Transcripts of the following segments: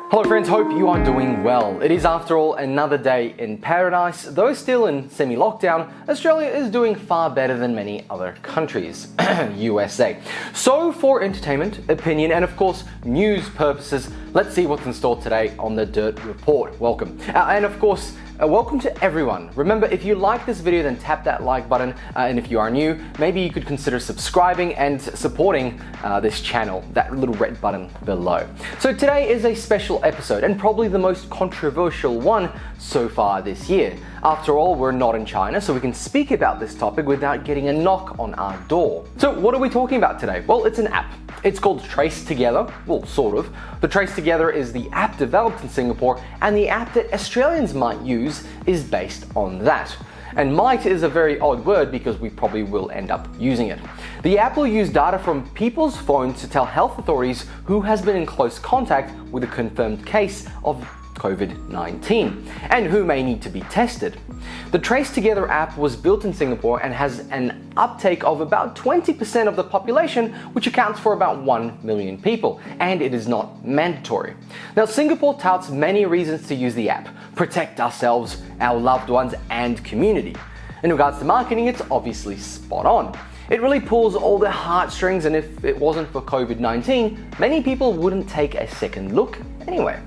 Hello friends, hope you are doing well. It is after all another day in paradise. Though still in semi-lockdown, Australia is doing far better than many other countries, USA. So for entertainment, opinion and of course news purposes, let's see what's in store today on the Dirt Report. Welcome. And of course, welcome to everyone. Remember, if you like this video, then tap that like button. And if you are new, maybe you could consider subscribing and supporting this channel, that little red button below. So today is a special episode and probably the most controversial one so far this year. After all, we're not in China, so we can speak about this topic without getting a knock on our door. So what are we talking about today? Well, it's an app. It's called Trace Together, well, sort of. The Trace Together is the app developed in Singapore, and the app that Australians might use is based on that. And might is a very odd word because we probably will end up using it. The app will use data from people's phones to tell health authorities who has been in close contact with a confirmed case of COVID-19 and who may need to be tested. The Trace Together app was built in Singapore and has an uptake of about 20% of the population, which accounts for about 1 million people, and it is not mandatory. Now, Singapore touts many reasons to use the app: protect ourselves, our loved ones, and community. In regards to marketing, it's obviously spot on. It really pulls all the heartstrings, and if it wasn't for COVID-19, many people wouldn't take a second look anyway.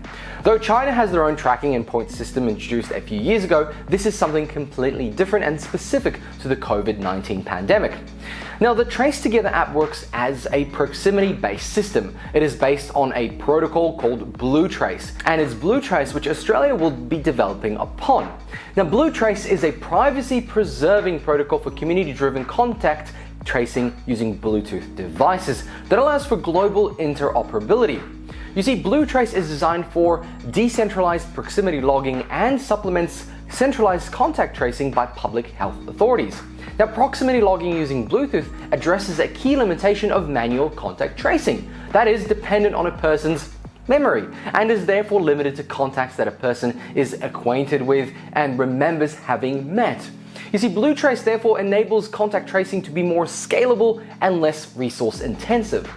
Though China has their own tracking and point system introduced a few years ago, this is something completely different and specific to the COVID-19 pandemic. Now, the Trace Together app works as a proximity-based system. It is based on a protocol called BlueTrace, and it's BlueTrace which Australia will be developing upon. Now, BlueTrace is a privacy-preserving protocol for community-driven contact tracing using Bluetooth devices that allows for global interoperability. You see, BlueTrace is designed for decentralized proximity logging and supplements centralized contact tracing by public health authorities. Now, proximity logging using Bluetooth addresses a key limitation of manual contact tracing that is dependent on a person's memory and is therefore limited to contacts that a person is acquainted with and remembers having met. You see, BlueTrace therefore enables contact tracing to be more scalable and less resource intensive.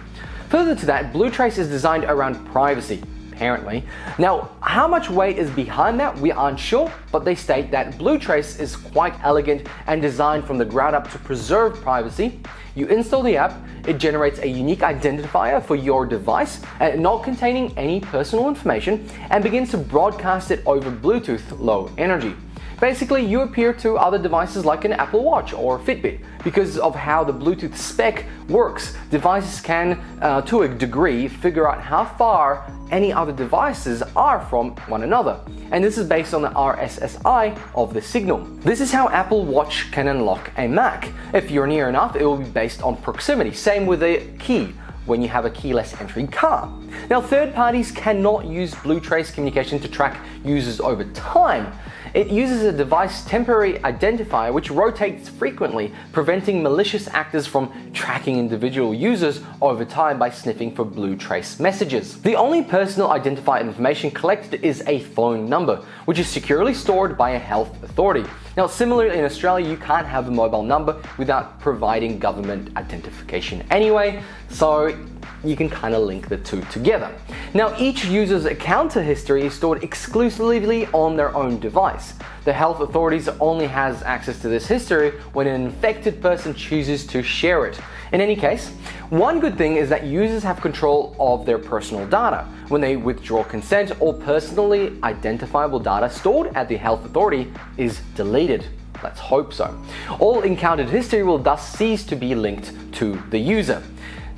Further to that, BlueTrace is designed around privacy, apparently. Now, how much weight is behind that, we aren't sure, but they state that BlueTrace is quite elegant and designed from the ground up to preserve privacy. You install the app, it generates a unique identifier for your device, not containing any personal information, and begins to broadcast it over Bluetooth Low Energy. Basically, you appear to other devices like an Apple Watch or Fitbit. Because of how the Bluetooth spec works, devices can, to a degree, figure out how far any other devices are from one another. And this is based on the RSSI of the signal. This is how Apple Watch can unlock a Mac. If you're near enough, it will be based on proximity. Same with a key when you have a keyless entry car. Now, third parties cannot use BlueTrace communication to track users over time. It uses a device temporary identifier which rotates frequently, preventing malicious actors from tracking individual users over time by sniffing for BlueTrace messages. The only personal identifier information collected is a phone number, which is securely stored by a health authority. Now, similarly in Australia, you can't have a mobile number without providing government identification anyway, so you can kind of link the two together. Now, each user's account history is stored exclusively on their own device. The health authorities only has access to this history when an infected person chooses to share it. In any case, one good thing is that users have control of their personal data. When they withdraw consent, all personally identifiable data stored at the health authority is deleted. Let's hope so. All encountered history will thus cease to be linked to the user.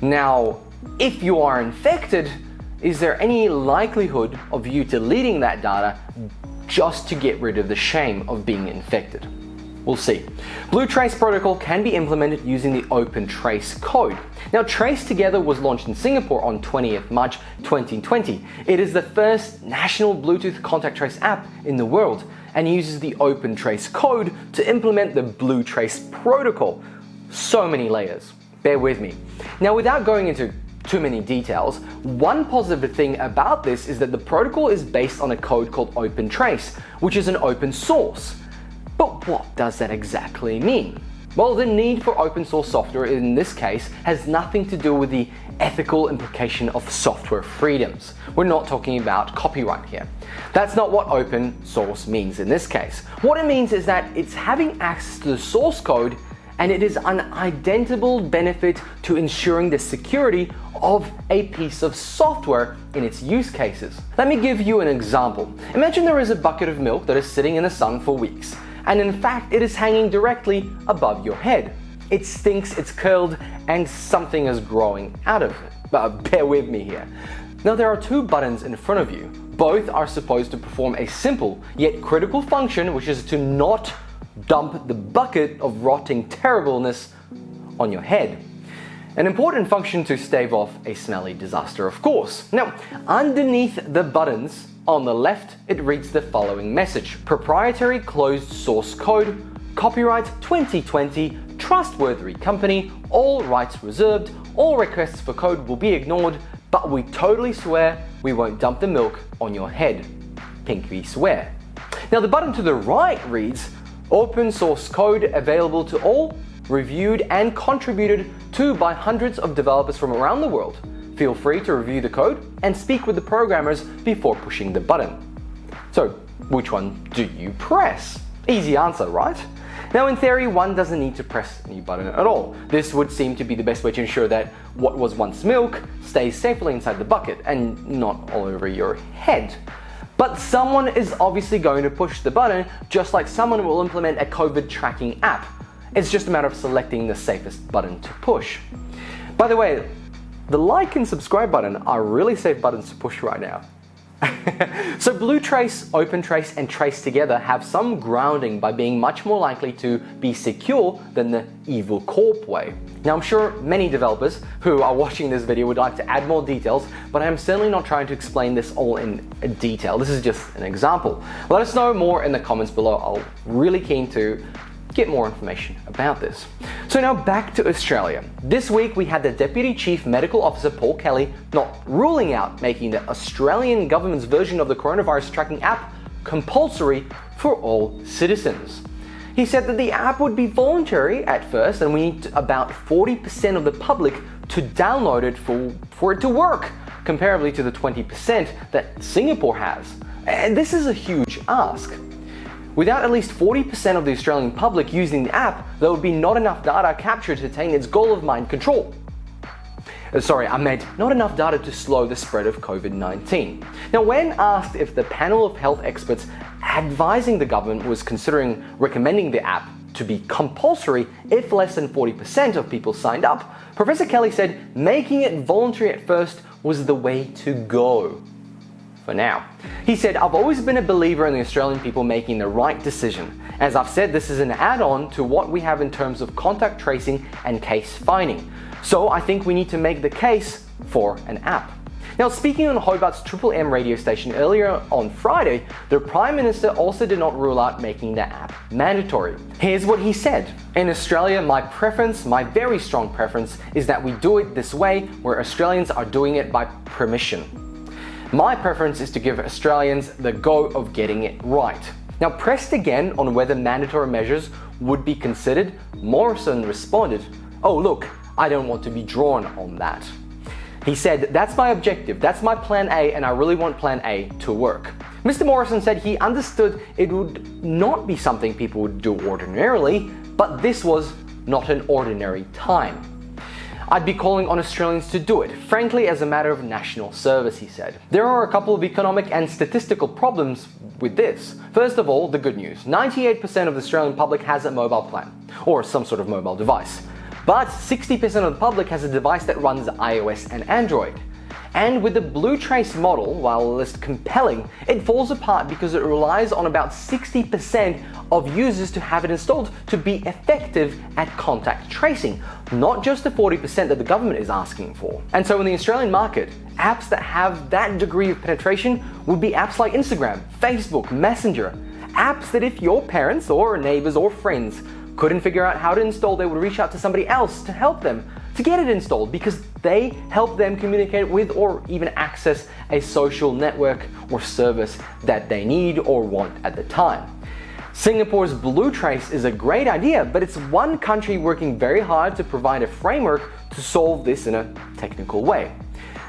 Now, if you are infected, is there any likelihood of you deleting that data just to get rid of the shame of being infected? We'll see. BlueTrace protocol can be implemented using the Open Trace code. Now, Trace Together was launched in Singapore on 20th March 2020. It is the first national Bluetooth contact trace app in the world and uses the Open Trace code to implement the BlueTrace protocol. So many layers. Bear with me. Now, without going into too many details, one positive thing about this is that the protocol is based on a code called Open Trace, which is an open source. But what does that exactly mean? Well, the need for open source software in this case has nothing to do with the ethical implication of software freedoms. We're not talking about copyright here. That's not what open source means in this case. What it means is that it's having access to the source code, and it is an identifiable benefit to ensuring the security of a piece of software in its use cases. Let me give you an example. Imagine there is a bucket of milk that is sitting in the sun for weeks, and in fact it is hanging directly above your head. It stinks, it's curled, and something is growing out of it. Bear with me here. Now there are two buttons in front of you. Both are supposed to perform a simple yet critical function, which is to not dump the bucket of rotting terribleness on your head. An important function to stave off a smelly disaster, of course. Now, underneath the buttons on the left, it reads the following message: proprietary closed source code, copyright 2020, trustworthy company, all rights reserved, all requests for code will be ignored, but we totally swear we won't dump the milk on your head. Pinky swear. Now the button to the right reads open source code available to all, reviewed and contributed to by hundreds of developers from around the world. Feel free to review the code and speak with the programmers before pushing the button. So, which one do you press? Easy answer, right? Now in theory, one doesn't need to press any button at all. This would seem to be the best way to ensure that what was once milk stays safely inside the bucket and not all over your head. But someone is obviously going to push the button, just like someone will implement a COVID tracking app. It's just a matter of selecting the safest button to push. By the way, the like and subscribe button are really safe buttons to push right now. So BlueTrace, OpenTrace and Trace together have some grounding by being much more likely to be secure than the evil corp way. Now I'm sure many developers who are watching this video would like to add more details, but I am certainly not trying to explain this all in detail. This is just an example. Let us know more in the comments below. I'm really keen to get more information about this. So now back to Australia. This week we had the Deputy Chief Medical Officer Paul Kelly not ruling out making the Australian government's version of the coronavirus tracking app compulsory for all citizens. He said that the app would be voluntary at first and we need about 40% of the public to download it for it to work, comparably to the 20% that Singapore has. And this is a huge ask. Without at least 40% of the Australian public using the app, there would be not enough data captured to attain its goal of mind control. Sorry, I meant not enough data to slow the spread of COVID-19. Now, when asked if the panel of health experts advising the government was considering recommending the app to be compulsory if less than 40% of people signed up, Professor Kelly said making it voluntary at first was the way to go. For now. He said, I've always been a believer in the Australian people making the right decision. As I've said, this is an add-on to what we have in terms of contact tracing and case finding. So I think we need to make the case for an app. Now, speaking on Hobart's Triple M radio station earlier on Friday, the Prime Minister also did not rule out making the app mandatory. Here's what he said. In Australia, my preference, my very strong preference, is that we do it this way where Australians are doing it by permission. My preference is to give Australians the go of getting it right. Now, pressed again on whether mandatory measures would be considered, Morrison responded, oh look, I don't want to be drawn on that. He said, that's my objective, that's my plan A, and I really want plan A to work. Mr. Morrison said he understood it would not be something people would do ordinarily, but this was not an ordinary time. I'd be calling on Australians to do it, frankly as a matter of national service, he said. There are a couple of economic and statistical problems with this. First of all, the good news. 98% of the Australian public has a mobile plan, or some sort of mobile device. But 60% of the public has a device that runs iOS and Android. And with the BlueTrace model, while less compelling, it falls apart because it relies on about 60% of users to have it installed to be effective at contact tracing, not just the 40% that the government is asking for. And so in the Australian market, apps that have that degree of penetration would be apps like Instagram, Facebook, Messenger, apps that if your parents or neighbors or friends couldn't figure out how to install, they would reach out to somebody else to help them to get it installed because they help them communicate with or even access a social network or service that they need or want at the time. Singapore's BlueTrace is a great idea, but it's one country working very hard to provide a framework to solve this in a technical way.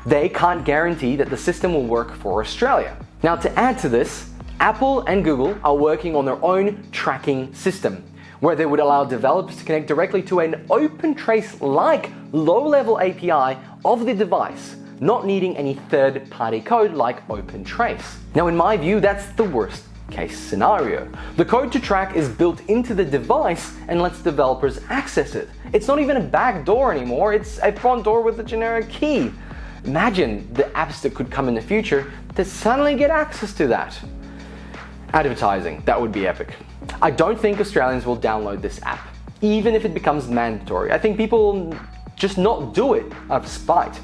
They can't guarantee that the system will work for Australia. Now, to add to this, Apple and Google are working on their own tracking system, where they would allow developers to connect directly to an OpenTrace-like low-level API of the device, not needing any third-party code like OpenTrace. Now, in my view, that's the worst case scenario. The code to track is built into the device and lets developers access it. It's not even a back door anymore, it's a front door with a generic key. Imagine the apps that could come in the future that suddenly get access to that. Advertising, that would be epic. I don't think Australians will download this app, even if it becomes mandatory. I think people will just not do it out of spite.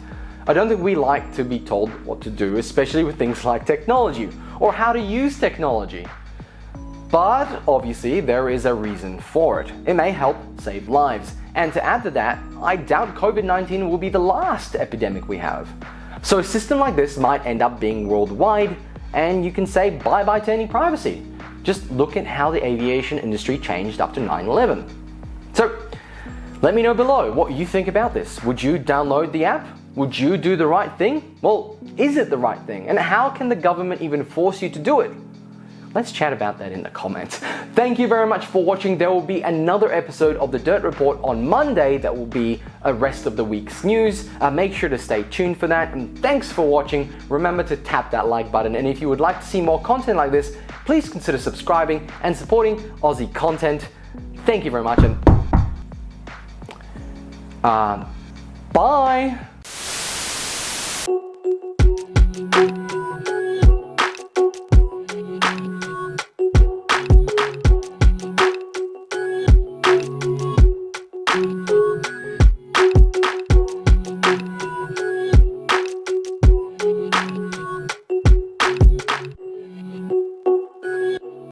I don't think we like to be told what to do, especially with things like technology or how to use technology. But obviously there is a reason for it. It may help save lives. And to add to that, I doubt COVID-19 will be the last epidemic we have. So a system like this might end up being worldwide, and you can say bye-bye to any privacy. Just look at how the aviation industry changed after 9/11. So let me know below what you think about this. Would you download the app? Would you do the right thing? Well, is it the right thing? And how can the government even force you to do it? Let's chat about that in the comments. Thank you very much for watching. There will be another episode of the Dirt Report on Monday that will be a rest of the week's news. Make sure to stay tuned for that. And thanks for watching. Remember to tap that like button. And if you would like to see more content like this, please consider subscribing and supporting Aussie Content. Thank you very much, and bye.